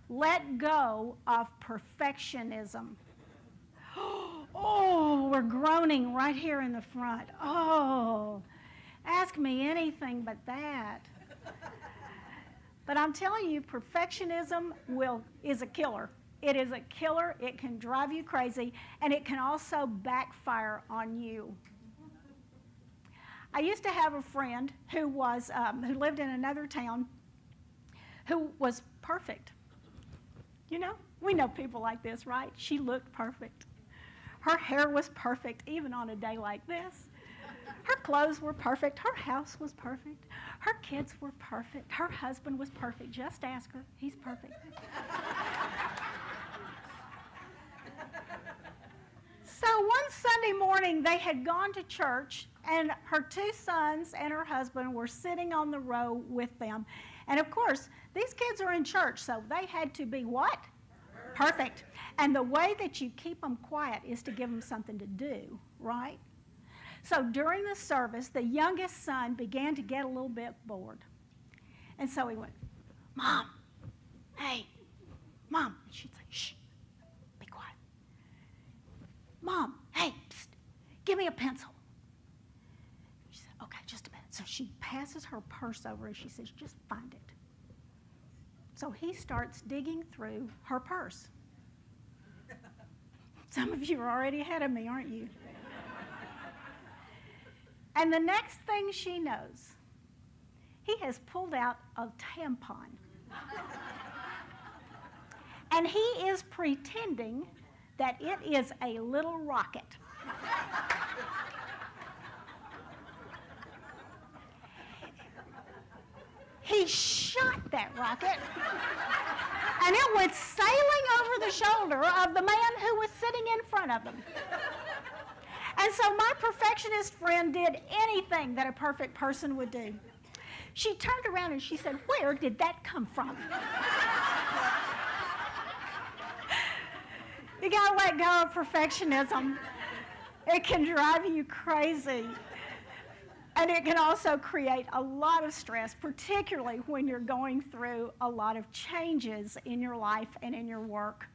Let go of perfectionism. Oh, we're groaning right here in the front. Oh, ask me anything but that. But I'm telling you, perfectionism is a killer. It is a killer. It can drive you crazy, and it can also backfire on you. I used to have a friend who lived in another town who was perfect. You know, we know people like this, right? She looked perfect. Her hair was perfect, even on a day like this. Her clothes were perfect. Her house was perfect. Her kids were perfect. Her husband was perfect. Just ask her. He's perfect. So one Sunday morning, they had gone to church, and her two sons and her husband were sitting on the row with them. And of course, these kids are in church, so they had to be what? Perfect. And the way that you keep them quiet is to give them something to do, right? So during the service, the youngest son began to get a little bit bored. And so he went, "Mom, hey, Mom." And she'd say, "Shh, be quiet." "Mom, hey, psst, give me a pencil." She said, "Okay, just a minute." So she passes her purse over and she says, "Just find it." So he starts digging through her purse. Some of you are already ahead of me, aren't you? And the next thing she knows, he has pulled out a tampon. And he is pretending that it is a little rocket. He shot that rocket, and it went sailing over the shoulder of the man who was sitting in front of him. And so my perfectionist friend did anything that a perfect person would do. She turned around and she said, "Where did that come from?" You gotta let go of perfectionism. It can drive you crazy. And it can also create a lot of stress, particularly when you're going through a lot of changes in your life and in your work.